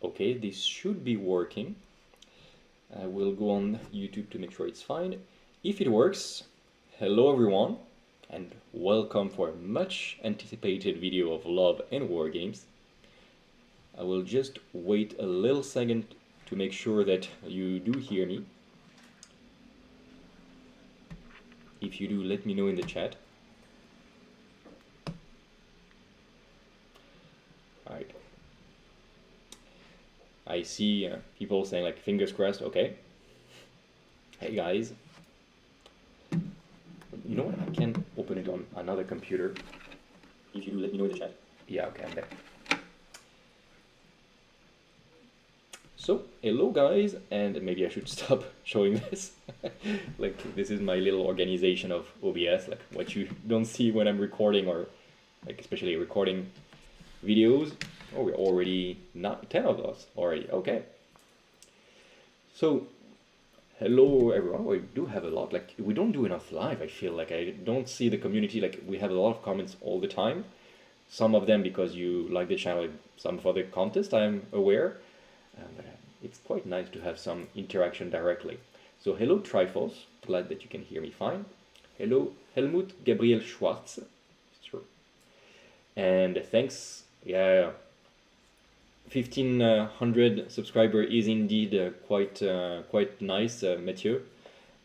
Okay, this should be working. I will go on YouTube to make sure it's fine. If it works, hello everyone, and welcome for a much anticipated video of Love and War Games. I will just wait a little second to make sure that you do hear me. If you do, let me know in the chat. Alright. I see people saying like fingers crossed, okay. Hey guys. You know what, I can open it on another computer. If you do, let me know in the chat. Yeah, okay, I'm there. So, hello guys, and maybe I should stop showing this. Like, this is my little organization of OBS, like what you don't see when I'm recording, or like especially recording videos. Oh, we're already not 10 of us already, okay. So, hello everyone. We do have a lot, like we don't do enough live. I feel like I don't see the community, like we have a lot of comments all the time. Some of them because you like the channel, some for the contest, I'm aware. But it's quite nice to have some interaction directly. So hello Trifles, glad that you can hear me fine. Hello Helmut Gabriel Schwartz. Sure. And thanks, yeah, 1500 subscriber is indeed quite nice, Mathieu,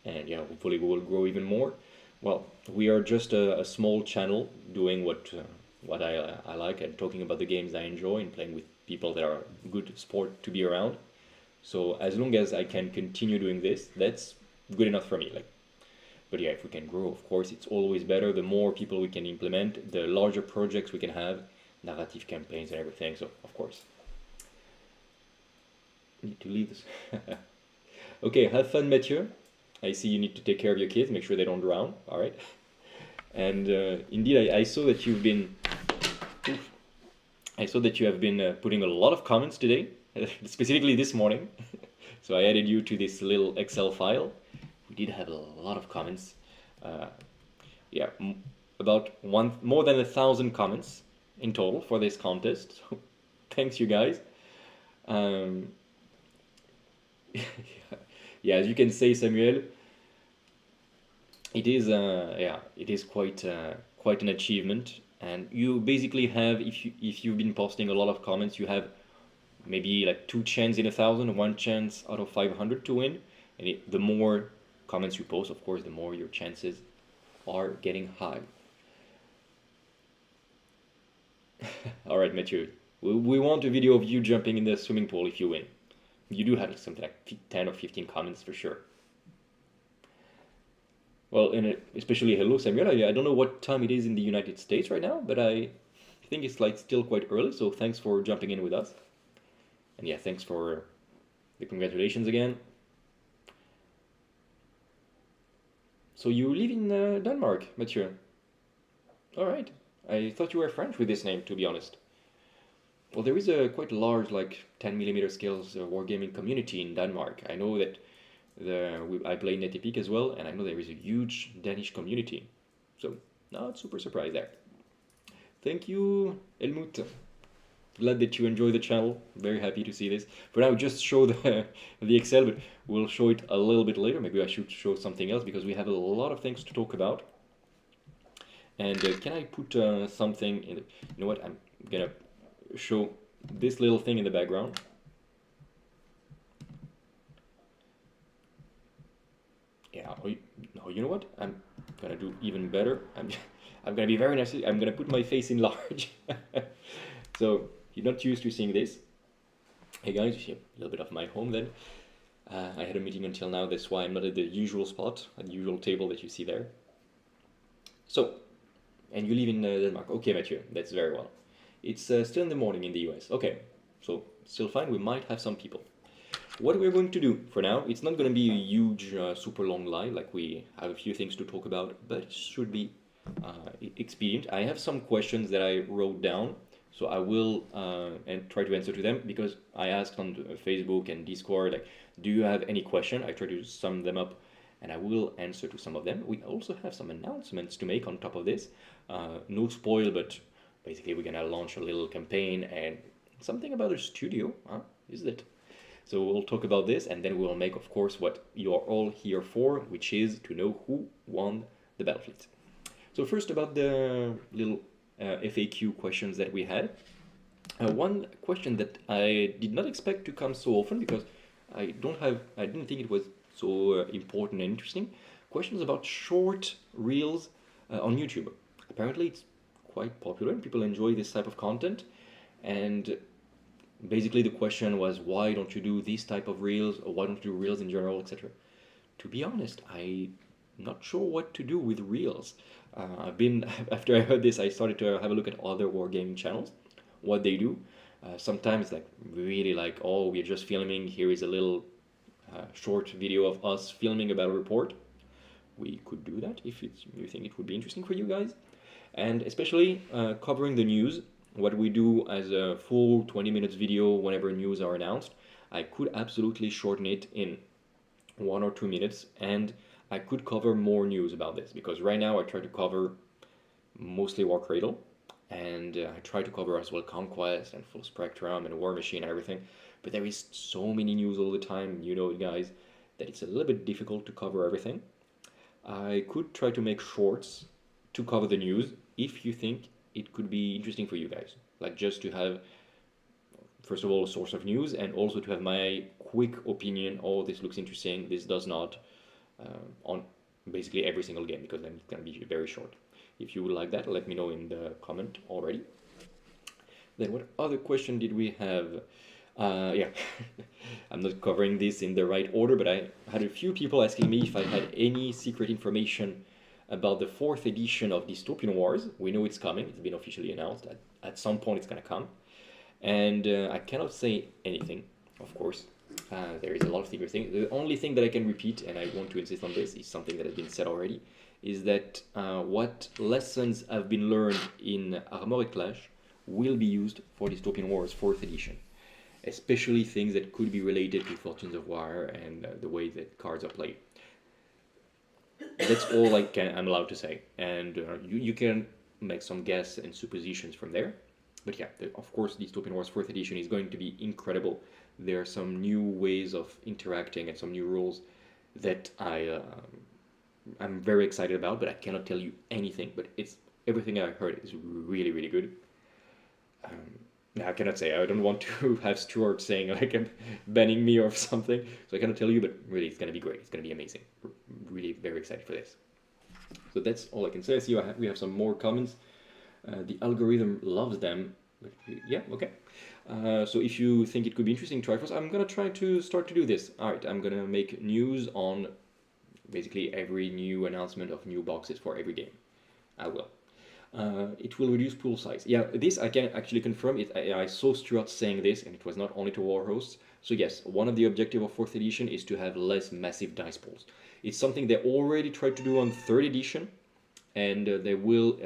and yeah, hopefully we will grow even more. Well, we are just a small channel doing what I like and talking about the games I enjoy and playing with people that are good sport to be around. So as long as I can continue doing this, that's good enough for me. Like, but yeah, if we can grow, of course, it's always better. The more people we can implement, the larger projects we can have, narrative campaigns and everything. So of course. Need to leave this. Okay, have fun, Mathieu. I see you need to take care of your kids, make sure they don't drown. All right. And indeed, I saw that you've been. I saw that you have been putting a lot of comments today, specifically this morning. So I added you to this little Excel file. We did have a lot of comments. Yeah, about more than 1,000 comments in total for this contest. So thanks, you guys. Yeah, as you can say, Samuel, it is yeah, it is quite an achievement. And you basically have, if you've been posting a lot of comments, you have maybe like 2 chances in 1,000, 1 chance out of 500 to win. And the more comments you post, of course, the more your chances are getting high. All right, Mathieu, we want a video of you jumping in the swimming pool if you win. You do have something like 10 or 15 comments for sure. Well, and especially hello Samuel. I don't know what time it is in the United States right now, but I think it's like still quite early. So thanks for jumping in with us. And yeah, thanks for the congratulations again. So you live in Denmark, Mathieu. All right. I thought you were French with this name, to be honest. Well, there is a quite large, like 10mm scales wargaming community in Denmark. I know that I play Netepic as well, and I know there is a huge Danish community. So, not super surprised there. Thank you, Helmut. Glad that you enjoy the channel. Very happy to see this. For now, just show the Excel, but we'll show it a little bit later. Maybe I should show something else because we have a lot of things to talk about. And can I put something in? You know what? I'm gonna show this little thing in the background. Yeah, no, you know what? I'm gonna do even better. I'm gonna be very nice. I'm gonna put my face in large. So you're not used to seeing this. Hey guys, you see a little bit of my home then. I had a meeting until now, that's why I'm not at the usual spot, at the usual table that you see there. So, and you live in Denmark. Okay, Mathieu, that's very well. It's still in the morning in the US. Okay, so still fine, we might have some people. What we're going to do for now, it's not going to be a huge, super long live, like we have a few things to talk about, but it should be expedient. I have some questions that I wrote down, so I will and try to answer to them, because I asked on Facebook and Discord, like, do you have any question? I try to sum them up, and I will answer to some of them. We also have some announcements to make on top of this. No spoil, but basically we're gonna launch a little campaign and something about a studio. is it? So we'll talk about this, and then we'll make, of course, what you are all here for, which is to know who won the Battlefleet. So first about the little FAQ questions that we had. One question that I did not expect to come so often because I didn't think it was so important and interesting. Questions about short reels on YouTube. Apparently, it's quite popular and people enjoy this type of content. And basically, the question was, why don't you do this type of reels, or why don't you do reels in general, etc. To be honest, I'm not sure what to do with reels. I've been after I heard this, I started to have a look at other wargaming channels, what they do. Sometimes like really like, oh, we're just filming. Here is a little short video of us filming about a report. We could do that if you think it would be interesting for you guys, and especially covering the news. What we do as a full 20 minutes video whenever news are announced, I could absolutely shorten it in 1 or 2 minutes, and I could cover more news about this because right now I try to cover mostly War Cradle, and I try to cover as well Conquest and Full Spectrum and War Machine and everything. But there is so many news all the time, you know, guys, that it's a little bit difficult to cover everything. I could try to make shorts to cover the news if you think it could be interesting for you guys. Like just to have, first of all, a source of news and also to have my quick opinion. Oh, this looks interesting, this does not, on basically every single game, because then it's going to be very short. If you would like that, let me know in the comment already. Then what other question did we have? Yeah, I'm not covering this in the right order, but I had a few people asking me if I had any secret information about the 4th edition of Dystopian Wars. We know it's coming. It's been officially announced. At some point it's going to come. And I cannot say anything, of course. There is a lot of secret things. The only thing that I can repeat, and I want to insist on this, is something that has been said already, is that what lessons have been learned in Armored Clash will be used for Dystopian Wars 4th edition. Especially things that could be related to Fortunes of War and the way that cards are played. That's all I'm allowed to say. And you can make some guess and suppositions from there. But yeah, of course, Dystopian Wars 4th edition is going to be incredible. There are some new ways of interacting and some new rules that I'm very excited about, but I cannot tell you anything. But everything I heard is really, really good. I cannot say. I don't want to have Stuart saying like I'm banning me or something. So I cannot tell you, but really it's going to be great. It's going to be amazing. We're really very excited for this. So that's all I can say. I see we have some more comments. The algorithm loves them. But yeah, okay. So if you think it could be interesting, try first. I'm going to try to start to do this. All right, I'm going to make news on basically every new announcement of new boxes for every game. I will. It will reduce pool size. Yeah, this I can actually confirm. I saw Stuart saying this, and it was not only to war hosts. So yes, one of the objectives of 4th edition is to have less massive dice pools. It's something they already tried to do on 3rd edition, and they will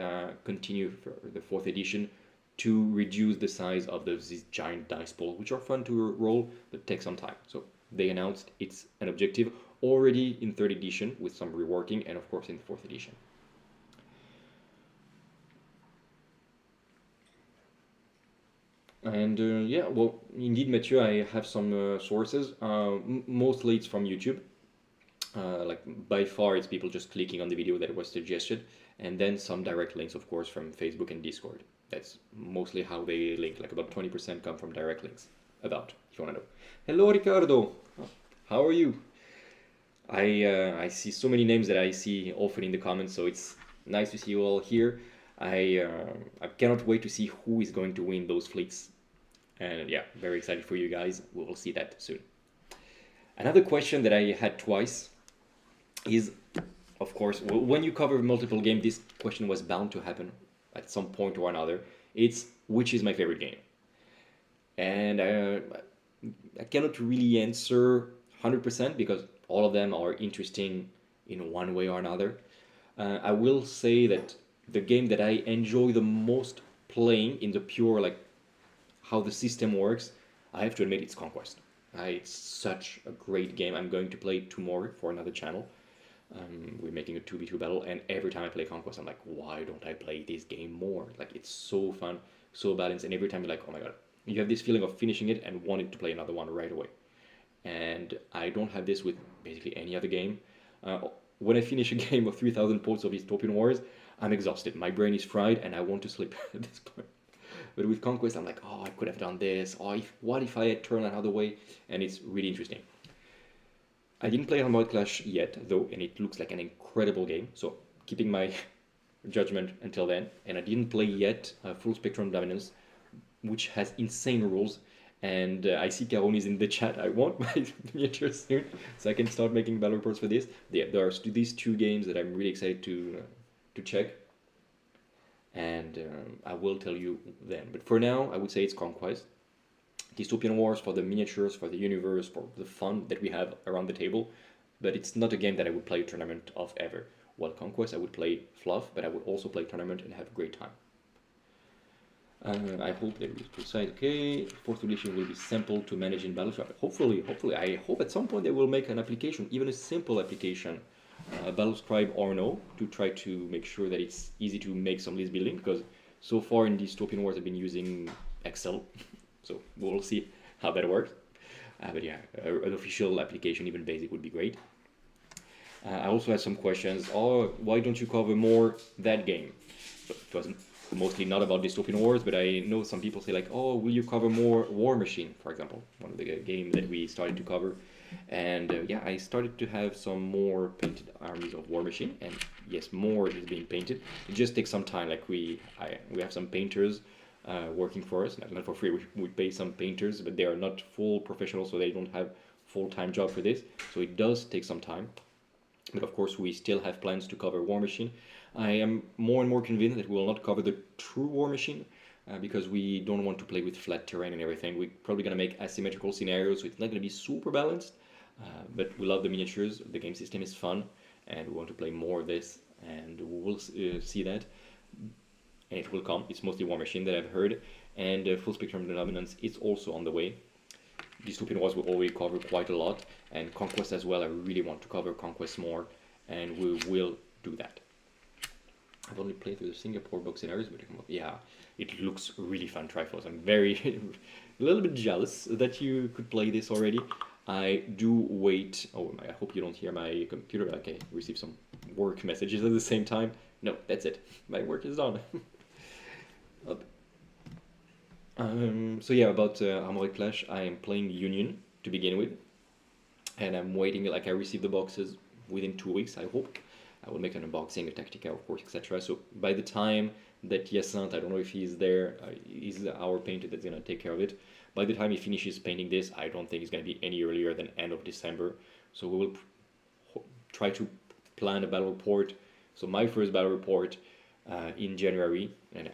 continue for the 4th edition to reduce the size of these giant dice pools, which are fun to roll, but take some time. So they announced it's an objective already in 3rd edition with some reworking, and of course in 4th edition. And yeah, well, indeed, Mathieu, I have some sources. Mostly it's from YouTube. Like by far, it's people just clicking on the video that was suggested, and then some direct links, of course, from Facebook and Discord. That's mostly how they link. Like about 20% come from direct links. About, if you want to know. Hello, Ricardo. How are you? I see so many names that I see often in the comments, so it's nice to see you all here. I cannot wait to see who is going to win those fleets. And yeah, very excited for you guys. We will see that soon. Another question that I had twice is, of course, when you cover multiple games, this question was bound to happen at some point or another. It's, which is my favorite game? And I cannot really answer 100% because all of them are interesting in one way or another. I will say that the game that I enjoy the most playing in the pure, like, how the system works, I have to admit it's Conquest. It's such a great game. I'm going to play it tomorrow for another channel. We're making a 2v2 battle, and every time I play Conquest, I'm like, why don't I play this game more? Like, it's so fun, so balanced, and every time you're like, oh my god, you have this feeling of finishing it and wanting to play another one right away. And I don't have this with basically any other game. When I finish a game of 3,000 points of Dystopian Wars, I'm exhausted. My brain is fried and I want to sleep at this point. But with Conquest, I'm like, oh, I could have done this. Oh, what if I had turned another way? And it's really interesting. I didn't play Armored Clash yet, though, and it looks like an incredible game. So keeping my judgment until then. And I didn't play yet Full Spectrum Dominance, which has insane rules. And I see Caron is in the chat. I want my miniatures soon, so I can start making battle reports for this. There are these two games that I'm really excited to check, and I will tell you then. But for now, I would say it's Conquest. Dystopian Wars for the miniatures, for the universe, for the fun that we have around the table. But it's not a game that I would play a tournament of ever. While Conquest, I would play fluff, but I would also play tournament and have a great time. I hope that is precise. Okay, fourth edition will be simple to manage in Battleship. Hopefully, I hope at some point they will make an application, even a simple application, Battlescribe or no, to try to make sure that it's easy to make some list building. Because so far in Dystopian Wars, I've been using Excel, so we'll see how that works. But yeah, an official application, even basic, would be great. I also had some questions. Oh, why don't you cover more that game? So it wasn't mostly not about Dystopian Wars, but I know some people say like, oh, will you cover more War Machine, for example, one of the games that we started to cover. And yeah, I started to have some more painted armies of War Machine, and yes, more is being painted. It just takes some time. Like we have some painters working for us, not for free. We pay some painters, but they are not full professionals, so they don't have full-time job for this. So it does take some time. But of course, we still have plans to cover War Machine. I am more and more convinced that we will not cover the true War Machine because we don't want to play with flat terrain and everything. We're probably going to make asymmetrical scenarios, so it's not going to be super balanced. But we love the miniatures. The game system is fun, and we want to play more of this, and we will see that. And it will come. It's mostly War Machine that I've heard, and Full Spectrum Dominance is also on the way. Dystopian Wars we already covered quite a lot, and Conquest as well. I really want to cover Conquest more, and we will do that. I've only played through the Singapore box scenarios, but yeah, it looks really fun, Triforce. I'm very, a little bit jealous that you could play this already. I do wait. Oh, I hope you don't hear my computer. Okay, receive some work messages at the same time. No, that's it. My work is done. So yeah, about Armored Clash, I am playing Union to begin with, and I'm waiting. Like I received the boxes within 2 weeks, I hope. I will make an unboxing, a Tactica, of course, etc. So by the time that Hyacinthe, I don't know if he's there, he's our painter that's gonna take care of it. By the time he finishes painting this, I don't think it's gonna be any earlier than end of December. So we will try to plan a battle report. So my first battle report in January, and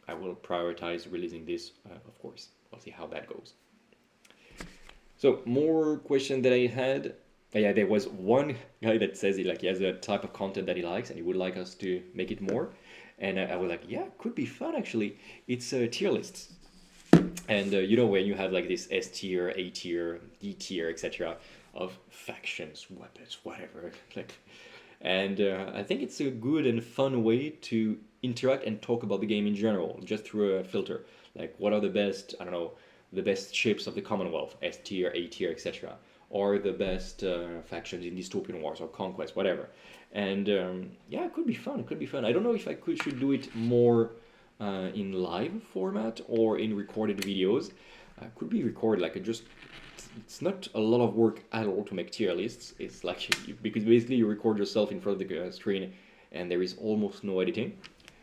I will prioritize releasing this, of course. We'll see how that goes. So more question that I had. Yeah, there was one guy that says he has a type of content that he likes and he would like us to make it more. And I was like, yeah, could be fun actually. It's tier lists. And you know when you have like this S tier, A tier, D tier, etc. of factions, weapons, whatever. And I think it's a good and fun way to interact and talk about the game in general, just through a filter. Like what are the best, I don't know, the best ships of the Commonwealth, S tier, A tier, etc. Or the best factions in Dystopian Wars or Conquest, whatever. And yeah, it could be fun. It could be fun. I don't know if I should do it more in live format or in recorded videos. Could be recorded. It's not a lot of work at all to make tier lists. It's like because basically you record yourself in front of the screen, and there is almost no editing.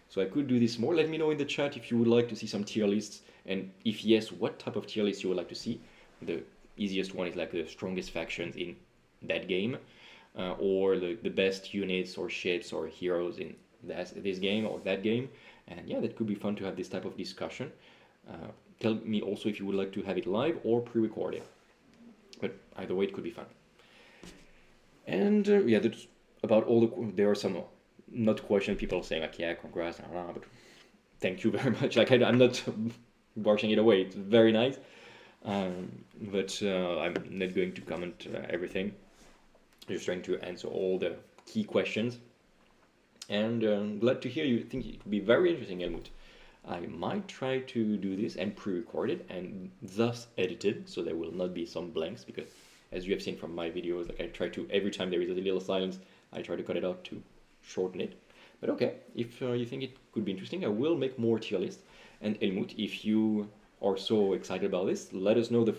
So I could do this more. Let me know in the chat if you would like to see some tier lists, and if yes, what type of tier list you would like to see. The easiest one is like the strongest factions in that game, or the best units or ships or heroes in this game or that game. And yeah, that could be fun to have this type of discussion. Tell me also if you would like to have it live or pre-recorded. But either way, it could be fun. And yeah, that's about all there are some not question people saying like, yeah, congrats, but thank you very much. Like I'm not brushing it away. It's very nice. But I'm not going to comment everything. Just trying to answer all the key questions. And glad to hear you think it would be very interesting, Helmut. I might try to do this and pre-record it and thus edit it, so there will not be some blanks, because as you have seen from my videos, like I try to, every time there is a little silence, I try to cut it out to shorten it. But okay, if you think it could be interesting, I will make more tier lists. And Helmut, if you are so excited about this, let us know the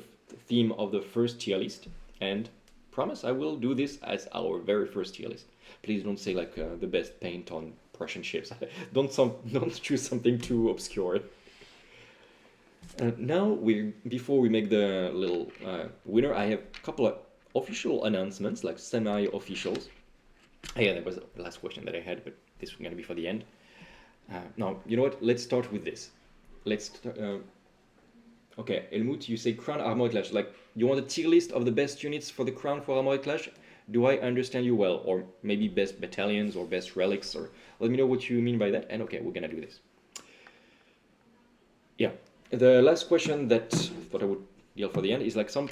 theme of the first tier list, and promise I will do this as our very first tier list. Please don't say like the best paint on Prussian ships. Don't choose something too obscure. Now, before we make the little winner, I have a couple of official announcements, like semi-officials. Yeah, that was the last question that I had, but this is going to be for the end. Now, you know what? Let's start with this. Okay, Helmut, you say Crown Armored Clash. Like, you want a tier list of the best units for the Crown for Armored Clash? Do I understand you well? Or maybe best battalions or best relics? Or let me know what you mean by that. And okay, we're gonna do this. Yeah, the last question that I thought I would deal for the end is like some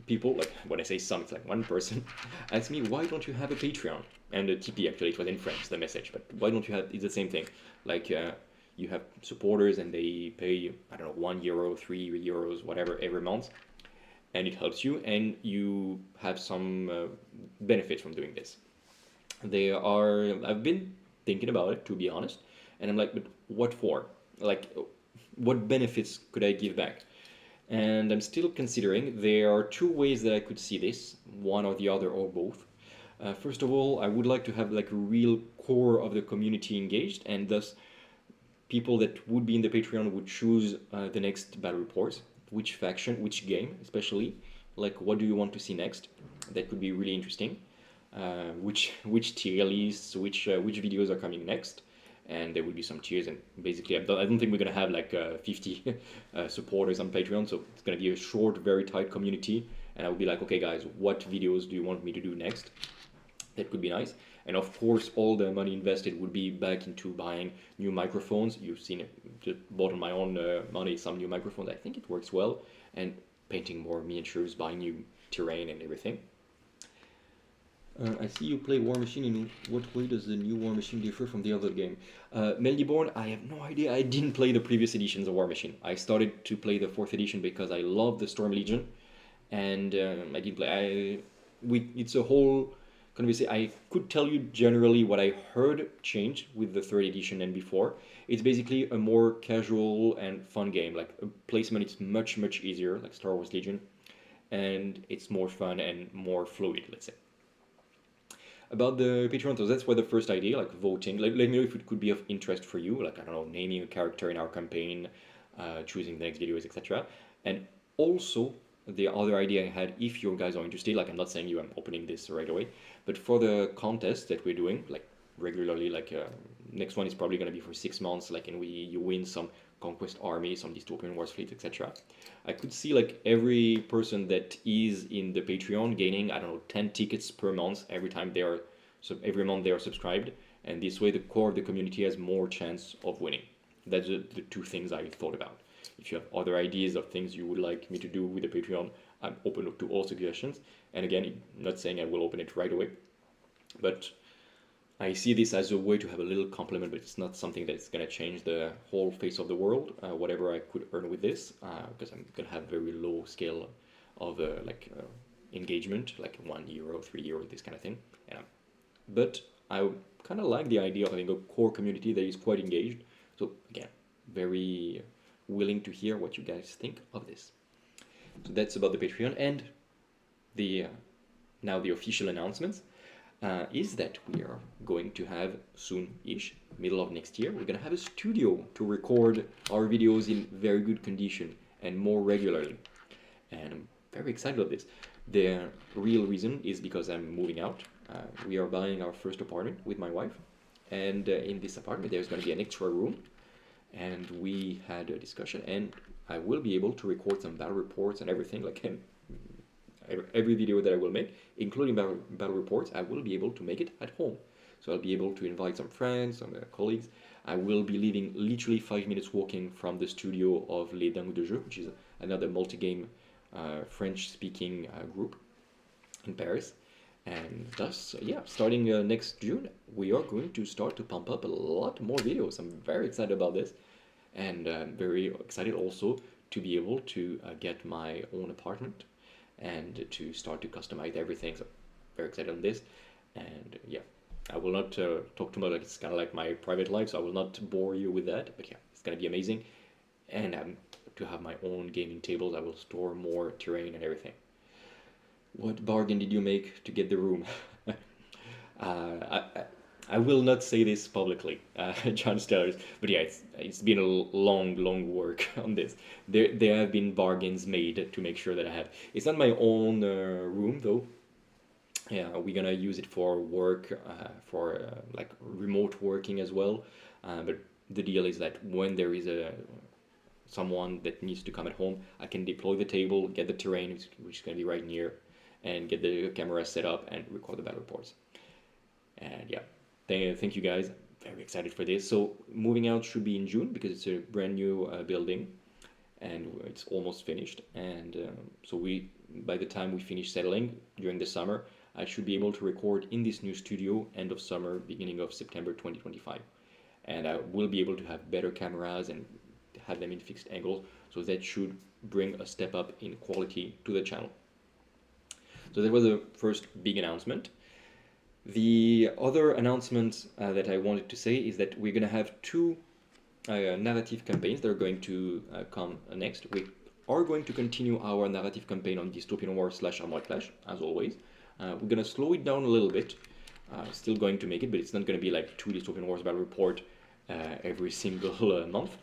people, like when I say some, it's like one person, asked me, why don't you have a Patreon? And a TP, actually, it was in French, the message, but why don't you have, it's the same thing. Like, you have supporters and they pay, I don't know, €1, €3, whatever, every month. And it helps you, and you have some benefit from doing this. I've been thinking about it, to be honest, and I'm like, but what for? Like, what benefits could I give back? And I'm still considering. There are two ways that I could see this, one or the other or both. First of all, I would like to have like a real core of the community engaged, and thus people that would be in the Patreon would choose the next battle reports, which faction, which game, especially, like what do you want to see next? That could be really interesting. Which tier lists, which videos are coming next, and there will be some tiers. And basically, I don't think we're gonna have like 50 supporters on Patreon, so it's gonna be a short, very tight community. And I will be like, okay, guys, what videos do you want me to do next? That could be nice. And of course, all the money invested would be back into buying new microphones. You've seen it, just bought on my own money some new microphones. I think it works well. And painting more miniatures, buying new terrain and everything. I see you play War Machine. In what way does the new War Machine differ from the other game? Meldyborn, I have no idea. I didn't play the previous editions of War Machine. I started to play the 4th edition because I love the Storm Legion. And I didn't play. It's a whole... I could tell you generally what I heard change with the 3rd edition and before. It's basically a more casual and fun game. Like, placement is much, much easier, like Star Wars Legion. And it's more fun and more fluid, let's say. About the Patreon, so that's why the first idea, like voting, let me know if it could be of interest for you, like, I don't know, naming a character in our campaign, choosing the next videos, etc. And also, the other idea I had, if you guys are interested, like I'm not saying I'm opening this right away, but for the contest that we're doing, like regularly, like next one is probably going to be for 6 months, like, and you win some conquest army, some dystopian wars fleet, etc. I could see like every person that is in the Patreon gaining, I don't know, 10 tickets per month every time every month they are subscribed, and this way the core of the community has more chance of winning. That's the two things I thought about. If you have other ideas of things you would like me to do with the Patreon, I'm open to all suggestions. And again, I'm not saying I will open it right away, but I see this as a way to have a little compliment, but it's not something that's going to change the whole face of the world, whatever I could earn with this, because I'm going to have very low scale of engagement, like €1, €3, this kind of thing. But I kind of like the idea of having a core community that is quite engaged. So again, very willing to hear what you guys think of this. So that's about the Patreon. And now the official announcements is that we are going to have soon-ish, middle of next year, we're going to have a studio to record our videos in very good condition and more regularly. And I'm very excited about this. The real reason is because I'm moving out. We are buying our first apartment with my wife. And in this apartment, there's going to be an extra room. And we had a discussion, and I will be able to record some battle reports and everything, like every video that I will make, including battle reports, I will be able to make it at home. So I'll be able to invite some friends, some colleagues. I will be living literally 5 minutes walking from the studio of Les Dingues de Jeu, which is another multi-game French-speaking group in Paris. And thus, yeah, starting next June, we are going to start to pump up a lot more videos. I'm very excited about this. and very excited also to be able to get my own apartment and to start to customize everything. So very excited on this, and yeah, I will not talk too much. Like it's kind of like my private life, so I will not bore you with that. But yeah, it's gonna be amazing, and to have my own gaming tables. I will store more terrain and everything. What bargain did you make to get the room? I will not say this publicly, John Stellars, but yeah, it's been a long work on this. There have been bargains made to make sure that I have. It's not my own room though. Yeah, we're gonna use it for work, for like remote working as well. But the deal is that when there is a someone that needs to come at home, I can deploy the table, get the terrain, which is gonna be right near, and get the camera set up and record the battle reports. And yeah, thank you guys. Very excited for this. So moving out should be in June because it's a brand new building and it's almost finished. And so we, by the time we finish settling during the summer, I should be able to record in this new studio end of summer, beginning of September 2025. And I will be able to have better cameras and have them in fixed angles. So that should bring a step up in quality to the channel. So that was the first big announcement. The other announcement that I wanted to say is that we're going to have two narrative campaigns that are going to come next. We are going to continue our narrative campaign on Dystopian War / Armored Clash, as always. We're going to slow it down a little bit. Still going to make it, but it's not going to be like 2 Dystopian Wars Battle Report every single month.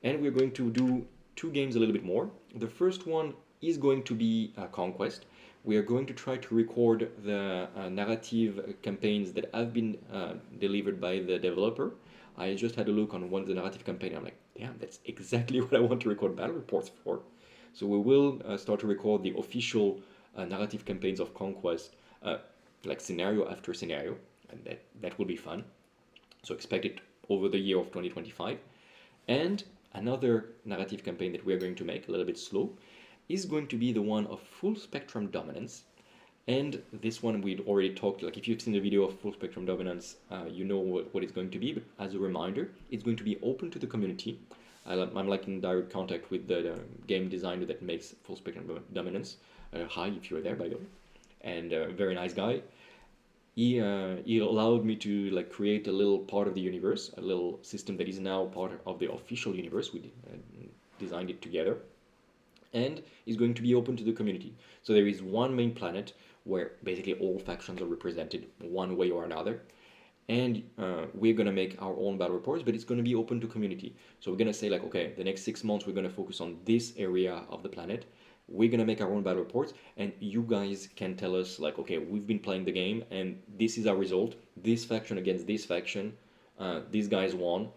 And we're going to do 2 games a little bit more. The first one is going to be Conquest. We are going to try to record the narrative campaigns that have been delivered by the developer. I just had a look on one of the narrative campaign. I'm like, damn, that's exactly what I want to record battle reports for. So we will start to record the official narrative campaigns of Conquest, like scenario after scenario, and that will be fun. So expect it over the year of 2025. And another narrative campaign that we are going to make, a little bit slow, is going to be the one of full spectrum dominance. And this one we'd already talked, like if you've seen the video of full spectrum dominance, you know what it's going to be, but as a reminder, it's going to be open to the community. I'm like in direct contact with the game designer that makes full spectrum dominance. Hi, if you're there, by the way. And very nice guy. He allowed me to like create a little part of the universe, a little system that is now part of the official universe. We designed it together, and is going to be open to the community. So there is one main planet where basically all factions are represented one way or another, and we're gonna make our own battle reports, but it's gonna be open to community. So we're gonna say like, okay, the next 6 months we're gonna focus on this area of the planet. We're gonna make our own battle reports, and you guys can tell us like, okay, we've been playing the game, and this is our result. This faction against this faction, these guys won,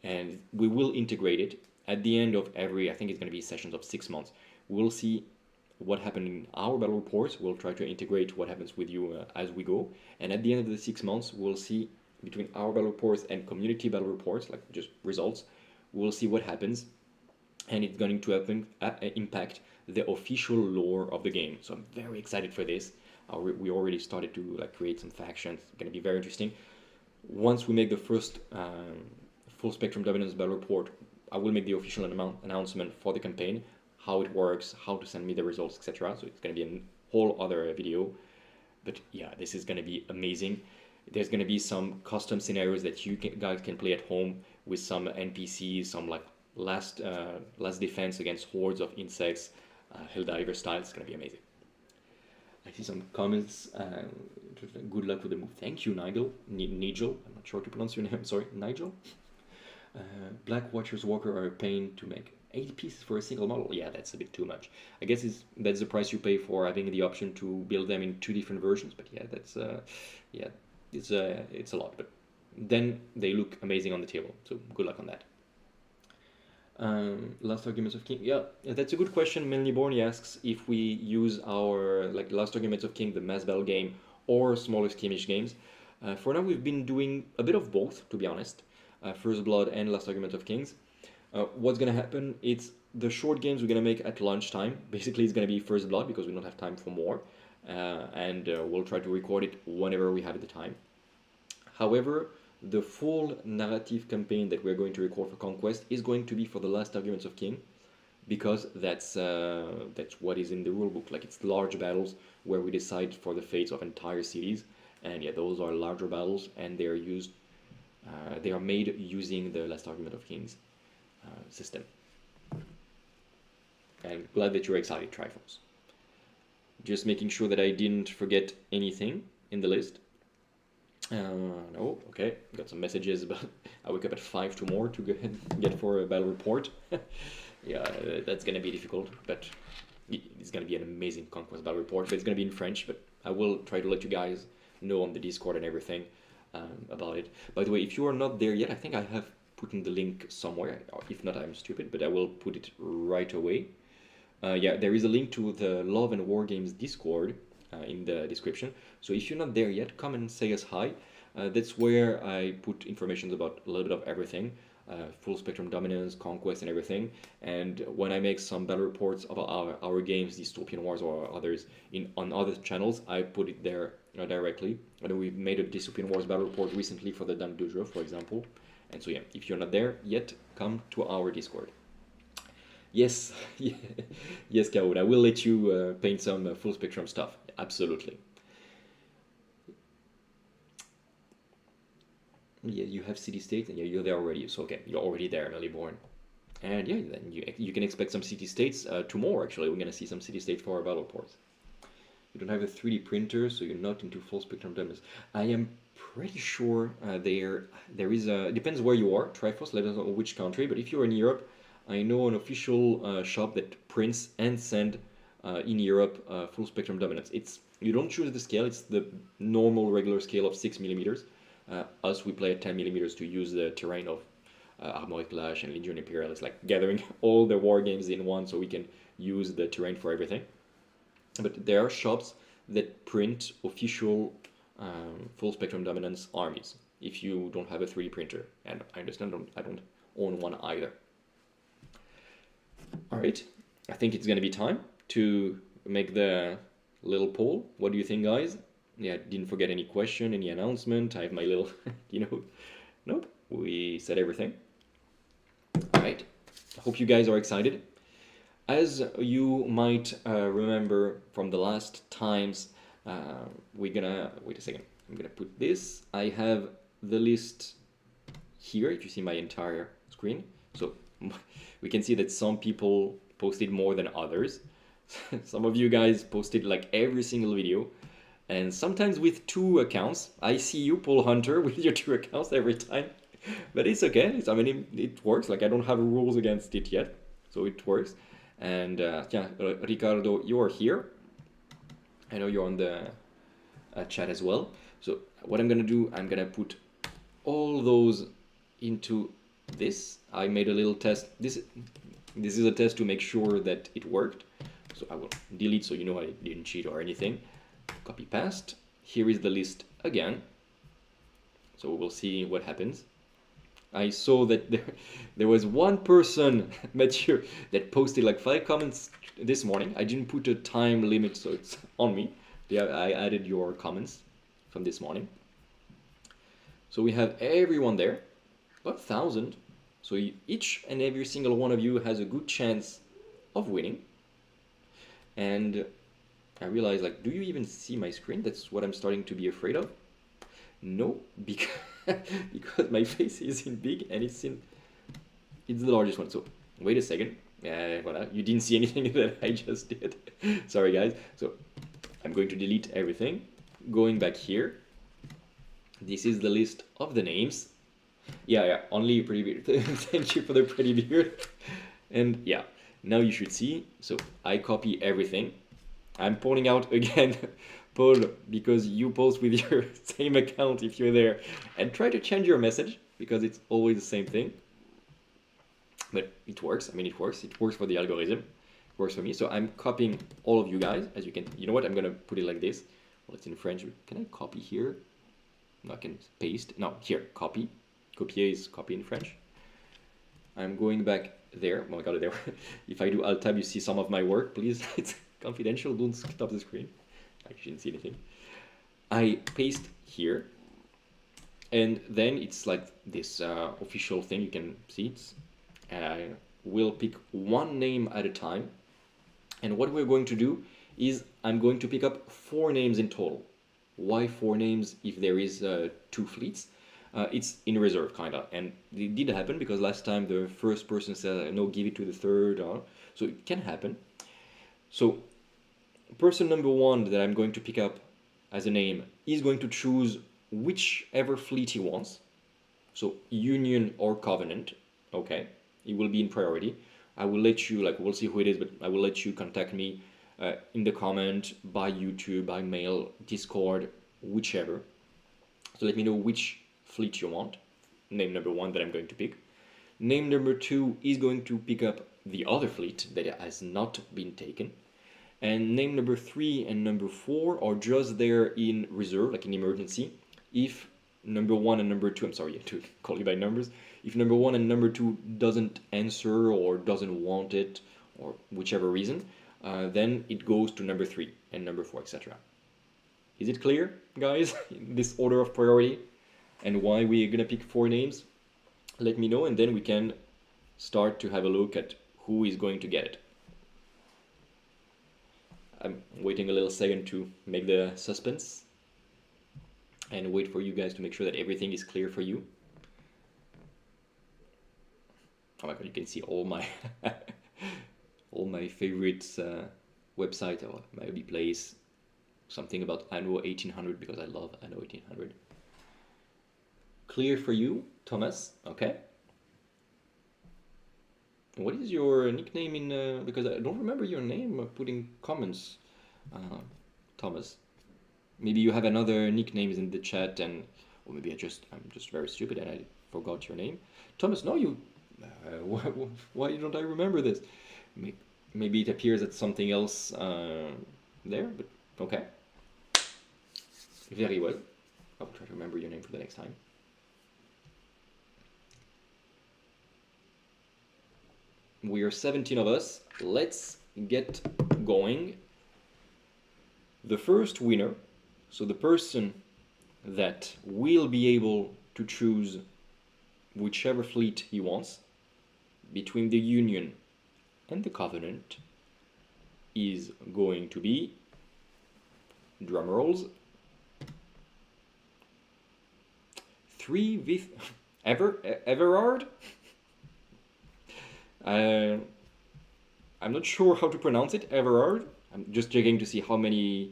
and we will integrate it. At the end of every, I think it's going to be sessions of 6 months, we'll see what happened in our battle reports. We'll try to integrate what happens with you as we go. And at the end of the 6 months, we'll see between our battle reports and community battle reports, like just results, we'll see what happens. And it's going to impact the official lore of the game. So I'm very excited for this. We already started to like create some factions. It's going to be very interesting. Once we make the first full spectrum dominance battle report, I will make the official announcement for the campaign, how it works, how to send me the results, etc. So it's going to be a whole other video. But yeah, this is going to be amazing. There's going to be some custom scenarios that you guys can play at home with some NPCs, some like last defense against hordes of insects, Helldiver style. It's going to be amazing. I see some comments. Good luck with the move. Thank you, Nigel. Nigel. I'm not sure how to pronounce your name. Sorry, Nigel. Black Watchers Walker are a pain to make. 8 pieces for a single model. Yeah, that's a bit too much. I guess that's the price you pay for having the option to build them in 2 different versions. But yeah, that's it's a lot. But then they look amazing on the table. So good luck on that. Last Arguments of King. Yeah, that's a good question. Melnyborn, he asks if we use our like Last Arguments of King, the mass battle game, or smaller skirmish games. For now, we've been doing a bit of both, to be honest. First Blood and Last Argument of Kings. What's gonna happen? It's the short games we're gonna make at lunchtime. Basically, it's gonna be First Blood because we don't have time for more, and we'll try to record it whenever we have the time. However, the full narrative campaign that we're going to record for Conquest is going to be for the last Arguments of King, because that's what is in the rulebook. Like, it's large battles where we decide for the fates of entire cities, and yeah, those are larger battles, and they are used, they are made using the Last Argument of Kings system. I'm glad that you're excited, Triforce. Just making sure that I didn't forget anything in the list. No, okay, got some messages, but I wake up at 5 tomorrow to get for a battle report. Yeah, that's gonna be difficult, but it's gonna be an amazing Conquest battle report. But it's gonna be in French, but I will try to let you guys know on the Discord and everything about it. By the way, if you are not there yet, I think I have put in the link somewhere. If not, I'm stupid, but I will put it right away. Yeah, there is a link to the Love and Wargames Discord in the description. So if you're not there yet, come and say us hi. That's where I put information about a little bit of everything. Full spectrum dominance, conquest, and everything. And when I make some battle reports about our games, Dystopian Wars or others on other channels, I put it there directly. I know we've made a Dystopian Wars battle report recently for the Dan Dojo, for example. And so yeah, if you're not there yet, come to our Discord. Yes, yes, Kaoud, I will let you paint some full spectrum stuff. Absolutely. Yeah, you have city-state, and yeah, you're there already. So okay, you're already there, Mellyborn. And yeah, then you can expect some city-states tomorrow. Actually, we're gonna see some city-states for our battle reports. You don't have a 3D printer, so you're not into full spectrum dominance. I am pretty sure there is a, depends where you are. Triforce, let us know which country. But if you're in Europe, I know an official shop that prints and send in Europe full spectrum dominance. You don't choose the scale; it's the normal regular scale of 6 millimeters. Us, we play at 10 millimeters to use the terrain of Armored Clash and Legion Imperial. It's like gathering all the war games in one, so we can use the terrain for everything. But there are shops that print official full spectrum dominance armies. If you don't have a 3D printer, and I understand I don't own one either. All right, I think it's gonna be time to make the little poll. What do you think, guys? Yeah, didn't forget any question, any announcement. I have my little, nope, we said everything. All right, I hope you guys are excited. As you might remember from the last times, we're gonna, wait a second, I'm gonna put this. I have the list here, if you see my entire screen. So we can see that some people posted more than others. Some of you guys posted like every single video, and sometimes with 2 accounts. I see you, Paul Hunter, with your 2 accounts every time. But it's okay. I mean, it works. Like, I don't have rules against it yet, so it works. And yeah, Ricardo, you're here. I know you're on the chat as well. So what I'm gonna do, I'm gonna put all those into this. I made a little test. This is a test to make sure that it worked. So I will delete so you know I didn't cheat or anything. Copy paste. Here is the list again. So we'll see what happens. I saw that there was one person, Mathieu, that posted like 5 comments this morning. I didn't put a time limit, so it's on me. Yeah, I added your comments from this morning. So we have everyone there, about 1,000. So each and every single one of you has a good chance of winning. And I realized, like, do you even see my screen? That's what I'm starting to be afraid of. No, because my face is in big and it's the largest one. So wait a second. Voilà, you didn't see anything that I just did. Sorry, guys. So I'm going to delete everything. Going back here. This is the list of the names. Yeah, only pretty beard. Thank you for the pretty beard. And yeah, now you should see. So I copy everything. I'm pointing out again, Paul, because you post with your same account if you're there, and try to change your message because it's always the same thing. But it works. I mean, it works. It works for the algorithm. It works for me. So I'm copying all of you guys. As you can, you know what? I'm gonna put it like this. Well, it's in French. Can I copy here? No, I can paste. No, here, copy. Copier is copy in French. I'm going back there. Oh my god, there. If I do Alt Tab, you see some of my work. Please, it's confidential. Don't stop the screen. I shouldn't see anything. I paste here. And then it's like this official thing. You can see it's we'll pick one name at a time. And what we're going to do is I'm going to pick up 4 names in total. Why 4 names if there is 2 fleets? It's in reserve, kind of. And it did happen because last time the first person said, no, give it to the third. So it can happen. So person number 1 that I'm going to pick up as a name is going to choose whichever fleet he wants. So Union or Covenant, okay? It will be in priority. I will let you, like, we'll see who it is, but I will let you contact me in the comment, by YouTube, by mail, Discord, whichever. So let me know which fleet you want. Name number 1 that I'm going to pick. Name number 2 is going to pick up the other fleet that has not been taken. And name number 3 and number 4 are just there in reserve, like in emergency. If number 1 and number 2, I'm sorry to call you by numbers, if number 1 and number 2 doesn't answer or doesn't want it, or whichever reason, then it goes to number 3 and number 4, etc. Is it clear, guys, this order of priority and why we're gonna pick 4 names? Let me know, and then we can start to have a look at who is going to get it. I'm waiting a little second to make the suspense and wait for you guys to make sure that everything is clear for you. Oh my god, you can see all my all my favorites website or my hobby place. Something about Anno 1800 because I love Anno 1800. Clear for you, Thomas? Okay. What is your nickname in? Because I don't remember your name putting comments, Thomas. Maybe you have another nicknames in the chat, and or maybe I'm just very stupid and I forgot your name. Thomas, no, you. Why don't I remember this? Maybe it appears at something else there, but okay. Very well. I'll try to remember your name for the next time. We are 17 of us. Let's get going. The first winner, so the person that will be able to choose whichever fleet he wants between the Union and the Covenant, is going to be, drum rolls, Everard? I'm not sure how to pronounce it, Everard. I'm just checking to see how many...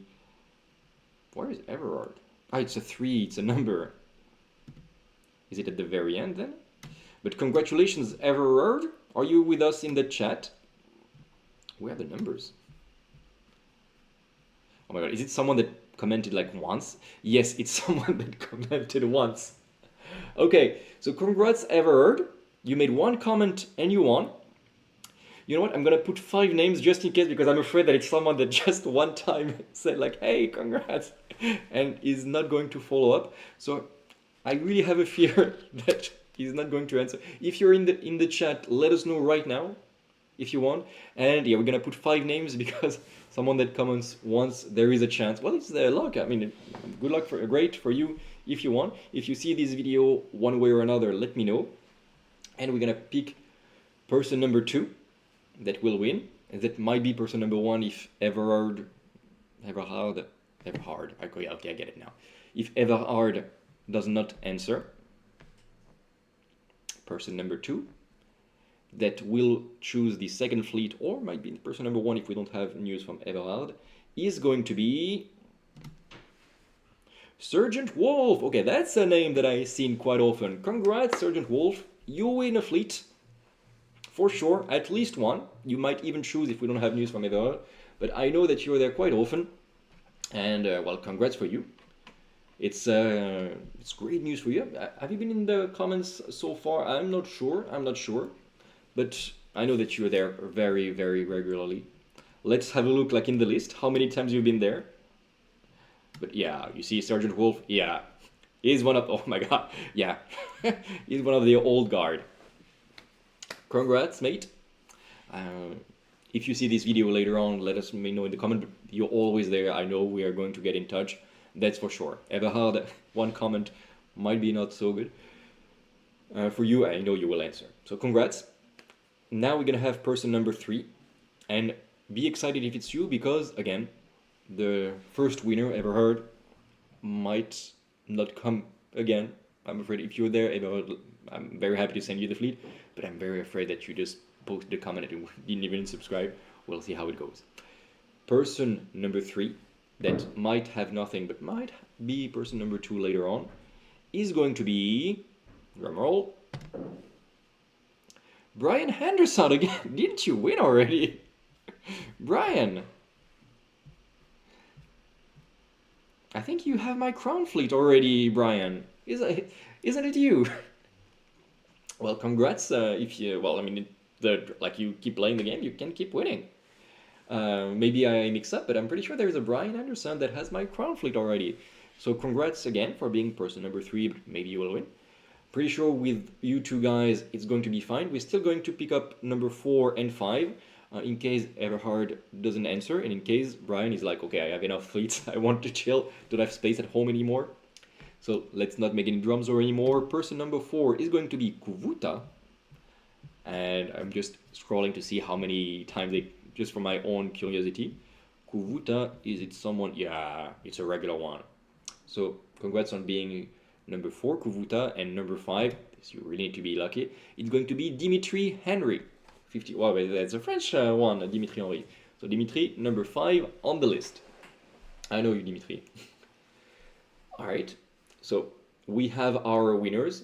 Where is Everard? Ah, it's a 3, it's a number. Is it at the very end then? But congratulations, Everard. Are you with us in the chat? Where are the numbers? Oh my god, is it someone that commented like once? Yes, it's someone that commented once. Okay, so congrats, Everard. You made 1 comment and you won. You know what? I'm gonna put 5 names just in case, because I'm afraid that it's someone that just one time said like, hey, congrats, and is not going to follow up. So I really have a fear that he's not going to answer. If you're in the chat, let us know right now if you want. And yeah, we're gonna put 5 names because someone that comments once, there is a chance. Well, it's luck. I mean, good luck, great for you if you want. If you see this video one way or another, let me know. And we're gonna pick person number 2 that will win, and that might be person number 1 if Everard, okay, I get it now. If Everard does not answer, person number 2 that will choose the second fleet, or might be person number 1 if we don't have news from Everard, is going to be Sergeant Wolf. Okay, that's a name that I've seen quite often. Congrats, Sergeant Wolf. You win a fleet. For sure, at least 1. You might even choose if we don't have news from Everard. But I know that you're there quite often. And, well, congrats for you. It's great news for you. Have you been in the comments so far? I'm not sure. But I know that you're there very, very regularly. Let's have a look like in the list. How many times you've been there? But yeah, you see Sergeant Wolf. Yeah. He's one of... Oh my god. Yeah. He's one of the old guard. Congrats, mate. If you see this video later on, let us know in the comment. But you're always there. I know we are going to get in touch. That's for sure. Everhard, 1 comment might be not so good. For you, I know you will answer. So congrats. Now we're gonna have person number 3, and be excited if it's you, because again, the first winner ever heard might not come again. I'm afraid if you're there ever heard, I'm very happy to send you the fleet, but I'm very afraid that you just posted a comment and didn't even subscribe. We'll see how it goes. Person number 3, that might have nothing but might be person number 2 later on, is going to be, drumroll, Brian Henderson again. Didn't you win already? Brian, I think you have my crown fleet already, Brian. Isn't it you? Well, congrats. If you, well, I mean, like you keep playing the game, you can keep winning. Maybe I mix up, but I'm pretty sure there's a Brian Anderson that has my crown fleet already. So congrats again for being person number 3, but maybe you will win. Pretty sure with you two guys, it's going to be fine. We're still going to pick up number 4 and 5, in case Everhard doesn't answer, and in case Brian is like, okay, I have enough fleets, I want to chill, don't have space at home anymore. So let's not make any drums or anymore. Person number 4 is going to be Kuvuta, and I'm just scrolling to see how many times they, just for my own curiosity. Kuvuta, is it someone? Yeah, it's a regular one. So congrats on being number 4, Kuvuta, and number 5, you really need to be lucky, it's going to be Dimitri Henry. 50, wow, that's a French one, Dimitri Henry. So Dimitri, number 5 on the list. I know you, Dimitri. Alright, so we have our winners.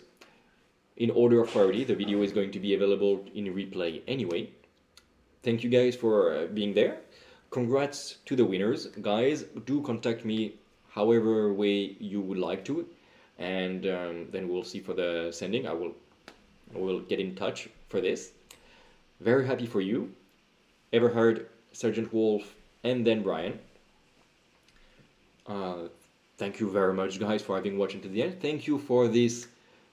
In order of priority, the video is going to be available in replay anyway. Thank you guys for being there. Congrats to the winners. Guys, do contact me however way you would like to, and then we'll see for the sending. I will get in touch for this. Very happy for you. Everhard, Sergeant Wolf, and then Brian. Thank you very much, guys, for having watched until the end. Thank you for this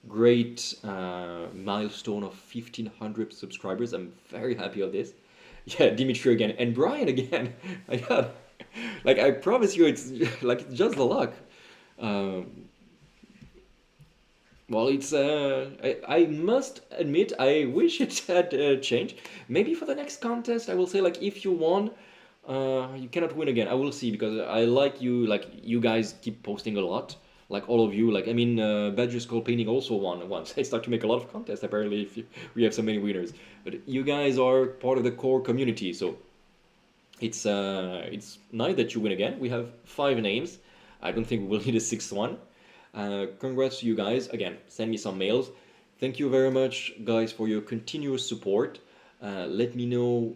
great milestone of 1,500 subscribers. I'm very happy of this. Yeah, Dimitri again, and Brian again. Yeah. Like, I promise you, it's like, it's just the luck. Well, it's I must admit, I wish it had changed. Maybe for the next contest, I will say, like, if you won, you cannot win again. I will see, because I like you guys keep posting a lot. Like, all of you, like, I mean, Badger Skull Painting also won once. I start to make a lot of contests, apparently, if we have so many winners. But you guys are part of the core community, so it's nice that you win again. We have 5 names. I don't think we'll need a 6th one. Congrats to you guys. Again, send me some mails. Thank you very much, guys, for your continuous support. Let me know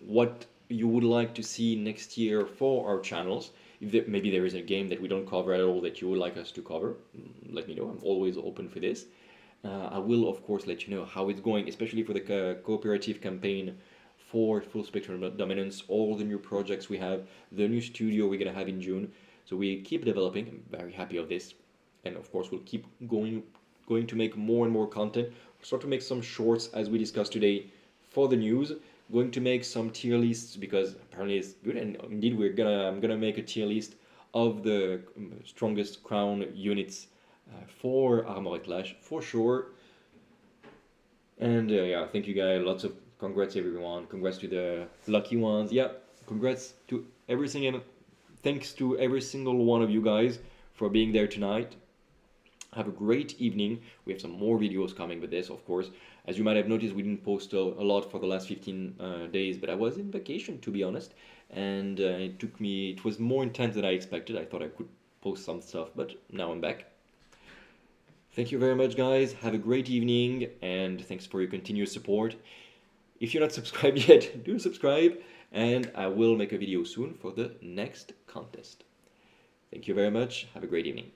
what you would like to see next year for our channels. If maybe there is a game that we don't cover at all that you would like us to cover, let me know. I'm always open for this. I will, of course, let you know how it's going, especially for the cooperative campaign for Full Spectrum Dominance, all the new projects we have, the new studio we're going to have in June. So we keep developing. I'm very happy of this. And of course, we'll keep going to make more and more content. We'll start to make some shorts, as we discussed today, for the news. Going to make some tier lists, because apparently it's good, and indeed I'm gonna make a tier list of the strongest crown units for Armored Clash for sure. And yeah, thank you guys. Lots of congrats everyone. Congrats to the lucky ones. Yeah, congrats to everything, and thanks to every single one of you guys for being there tonight. Have a great evening. We have some more videos coming with this, of course. As you might have noticed, we didn't post a lot for the last 15 days, but I was in vacation, to be honest, and it was more intense than I expected. I thought I could post some stuff, but now I'm back. Thank you very much, guys. Have a great evening, and thanks for your continuous support. If you're not subscribed yet, do subscribe, and I will make a video soon for the next contest. Thank you very much. Have a great evening.